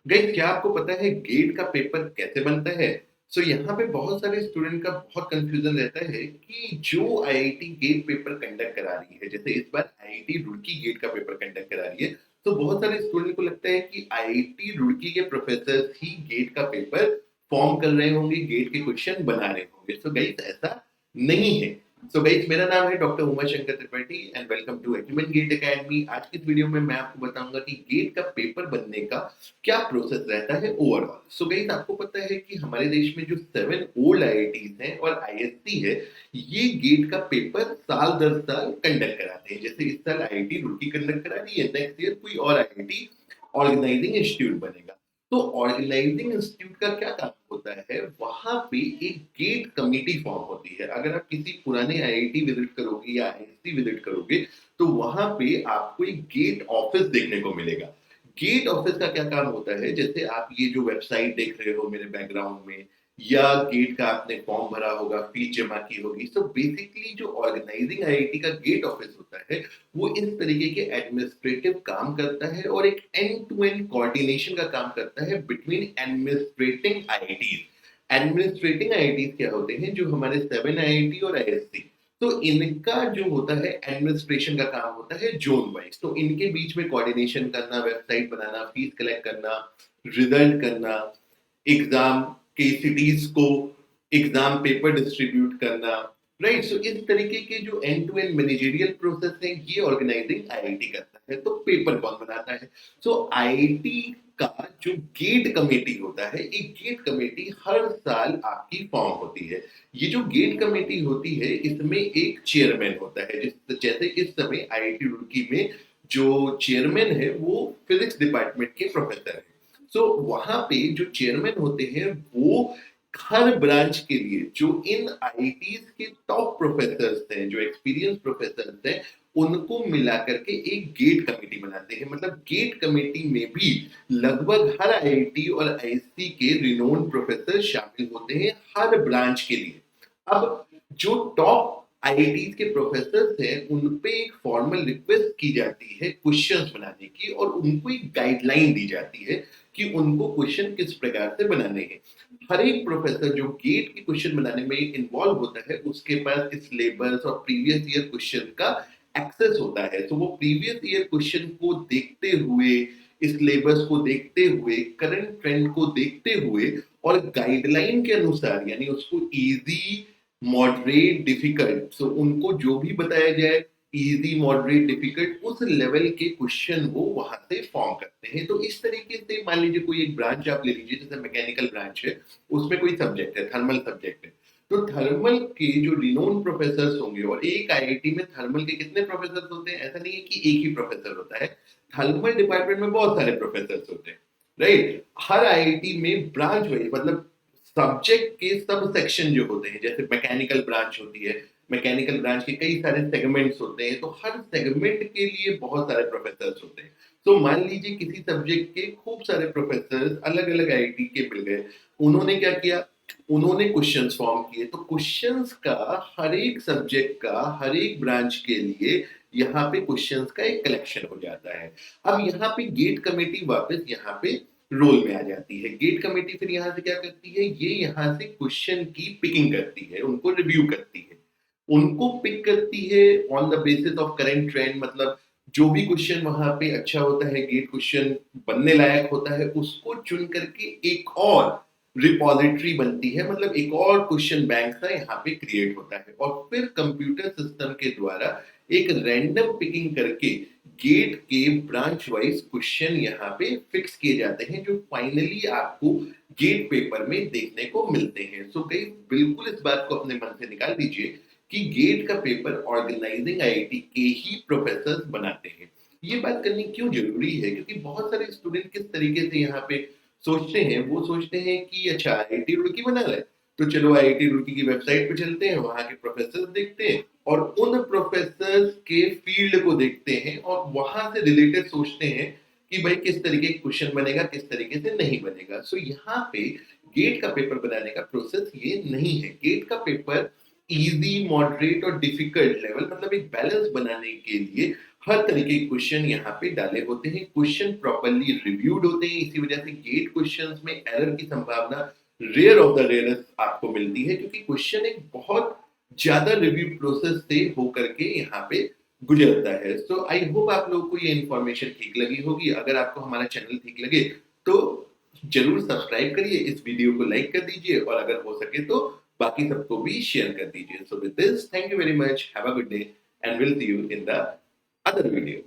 Guys, क्या आपको पता है गेट का पेपर कैसे बनता है? यहाँ पे बहुत सारे स्टूडेंट का बहुत कंफ्यूजन रहता है कि जो आईआईटी गेट पेपर कंडक्ट करा रही है, जैसे इस बार आईआईटी रुड़की गेट का पेपर कंडक्ट करा रही है, तो बहुत सारे स्टूडेंट को लगता है कि आईआईटी रुड़की के प्रोफेसर ही गेट का पेपर फॉर्म कर रहे होंगे, गेट के क्वेश्चन बना रहे होंगे। गाइस, ऐसा नहीं है। गाइस, मेरा नाम है doctor Uma Shankar Tripathi and welcome to Acumen GATE Academy. आज की इस वीडियो में मैं आपको बताऊंगा कि गेट का पेपर बनने का क्या प्रोसेस रहता है ओवरऑल। गाइस, आपको पता है कि हमारे देश में जो 7 ओल्ड आईआईटीज हैं और आईएससी है, ये गेट का पेपर साल दर साल कंडक्ट कराते हैं। जैसे इस साल आईआईटी रुड़की कंडक्ट करा रही है, नेक्स्ट ईयर कोई और आईआईटी ऑर्गेनाइजिंग इंस्टीट्यूट बनेगा। ऑर्गेनाइजिंग इंस्टीट्यूट का क्या काम होता है, वहां पे एक गेट कमेटी फॉर्म होती है। अगर आप किसी पुराने आईआईटी विजिट करोगे या आईएससी विजिट करोगे, तो वहां पे आपको एक गेट ऑफिस देखने को मिलेगा। गेट ऑफिस का क्या काम होता है, जैसे आप ये जो वेबसाइट देख रहे हो मेरे बैकग्राउंड में, या गेट का आपने फॉर्म भरा होगा, फीस जमा की होगी, बेसिकली जो ऑर्गेनाइजिंग आईआईटी का गेट ऑफिस होता है, वो इस तरीके के एडमिनिस्ट्रेटिव काम करता है और एक एंड टू एंड कोऑर्डिनेशन का काम करता है between administrating IITs. Administrating IITs क्या होते हैं, जो हमारे 7 आईआईटी और आईएससी, इनका जो होता है एडमिनिस्ट्रेशन का काम होता है जोन वाइज। इनके बीच में कोऑर्डिनेशन करना, वेबसाइट बनाना, फीस कलेक्ट करना, रिजल्ट करना, एग्जाम के सिटीज को एग्जाम पेपर डिस्ट्रीब्यूट करना, राइट। इस तरीके के जो end to end managerial process है, ये ऑर्गेनाइजिंग आईआईटी करता है। पेपर कौन बनाता है? आईआईटी का जो गेट कमेटी होता है, एक गेट कमेटी हर साल आपकी फॉर्म होती है। ये जो गेट कमेटी होती है, इसमें एक चेयरमैन होता है। जैसे इस समय आईआईटी रुड़की में जो चेयरमैन है, वो फिजिक्स डिपार्टमेंट के प्रोफेसर है। वहां पे जो चेयरमैन होते हैं, वो हर ब्रांच के लिए जो इन आईआईटीज के टॉप प्रोफेसर्स हैं, जो एक्सपीरियंस प्रोफेसर्स हैं, उनको मिला करके एक गेट कमेटी बनाते हैं। मतलब गेट कमेटी में भी लगभग हर आईआईटी और आईएससी के रिनोन प्रोफेसर शामिल होते हैं हर ब्रांच के लिए। अब जो टॉप आईआईटीज के प्रोफेसर हैं, उन पे एक फॉर्मल रिक्वेस्ट की जाती है क्वेश्चंस बनाने की, और उनको एक गाइडलाइन दी जाती है कि उनको क्वेश्चन किस प्रकार से बनाने हैं। हर एक प्रोफेसर जो गेट के क्वेश्चन बनाने में इन्वॉल्व होता है, उसके पास सिलेबस और प्रीवियस ईयर क्वेश्चन का एक्सेस होता है। वो प्रीवियस ईयर क्वेश्चन को देखते हुए, इस सिलेबस को देखते हुए, करंट ट्रेंड को देखते हुए और गाइडलाइन के अनुसार, यानी उसको इजी, मॉडरेट, डिफिकल्ट, उनको जो भी बताया जाए, इजी, मॉडरेट, डिफिकल्ट, उस लेवल के क्वेश्चन वो वहां से फॉर्म करते हैं। इस तरीके से मान लीजिए कोई एक ब्रांच आप ले लीजिए, जैसे मैकेनिकल ब्रांच है, उसमें कोई सब्जेक्ट है, थर्मल सब्जेक्ट है। थर्मल के जो रिनोन प्रोफेसर होंगे, और एक आईआईटी में थर्मल के कितने प्रोफेसर होते हैं, ऐसा नहीं है कि एक ही प्रोफेसर होता है। थर्मल डिपार्टमेंट में बहुत सारे प्रोफेसर होते हैं, राइट। हर आईआईटी में ब्रांच वाइज, मतलब सब्जेक्ट के सब सेक्शन जो होते हैं, जैसे मैकेनिकल ब्रांच होती है, मैकेनिकल ब्रांच के कई सारे सेगमेंट्स होते हैं, हर सेगमेंट के लिए बहुत सारे प्रोफेसर होते हैं। मान लीजिए किसी सब्जेक्ट के खूब सारे प्रोफेसर अलग अलग आईआईटी के मिल गए, उन्होंने क्या किया, उन्होंने क्वेश्चंस फॉर्म किए। क्वेश्चंस का हर एक सब्जेक्ट का, हर एक ब्रांच के लिए यहाँ पे क्वेश्चंस का एक कलेक्शन हो जाता है। अब यहाँ पे गेट कमेटी वापस यहाँ पे रोल में आ जाती है। गेट कमेटी फिर यहाँ से क्या करती है, ये यहाँ से क्वेश्चन की पिकिंग करती है, उनको रिव्यू करती है, उनको पिक करती है on the basis of current trend. मतलब जो भी क्वेश्चन वहां पे अच्छा होता है, गेट क्वेश्चन बनने लायक होता है, उसको चुन करके एक और रिपॉजिटरी बनती है, मतलब एक और क्वेश्चन बैंक सा यहाँ पे क्रिएट होता है, और फिर कंप्यूटर सिस्टम के द्वारा एक रैंडम पिकिंग करके गेट के ब्रांच वाइज क्वेश्चन यहाँ पे फिक्स किए जाते हैं, जो फाइनली आपको गेट पेपर में देखने को मिलते हैं। गाइस, बिल्कुल इस बात को अपने मन से निकाल दीजिए कि गेट का पेपर ऑर्गेनाइजिंग आईआईटी के ही प्रोफेसर बनाते हैं। ये बात करनी क्यों जरूरी है, क्योंकि बहुत सारे स्टूडेंट किस तरीके से यहाँ पे सोचते हैं, वो सोचते हैं कि अच्छा आईआईटी रुड़की बना रहा है, तो चलो आईआईटी रुड़की की वेबसाइट पे चलते हैं, वहां के प्रोफेसर देखते हैं और उन प्रोफेसर के फील्ड को देखते हैं, और वहां से रिलेटेड सोचते हैं कि भाई किस तरीके का क्वेश्चन बनेगा, किस तरीके से नहीं बनेगा। यहाँ पे गेट का पेपर बनाने का प्रोसेस ये नहीं है। गेट का पेपर इजी, मॉडरेट और डिफिकल्ट लेवल, मतलब एक बैलेंस बनाने के लिए हर तरीके के क्वेश्चन यहाँ पे डाले होते हैं, क्वेश्चन प्रॉपरली रिव्यूड होते हैं, इसी वजह से गेट क्वेश्चंस में एरर की संभावना रेयर ऑफ द रेयरेस्ट आपको मिलती है, क्योंकि क्वेश्चन एक बहुत ज्यादा रिव्यू प्रोसेस से होकर के यहाँ पे गुजरता है। सो आई होप आप लोगों को ये इन्फॉर्मेशन ठीक लगी होगी। अगर आपको हमारा चैनल ठीक लगे तो जरूर सब्सक्राइब करिए, इस वीडियो को लाइक कर दीजिए और अगर हो सके तो बाकी सबको भी शेयर कर दीजिए। So with this, thank you very much, have a good day and will see you in the other video.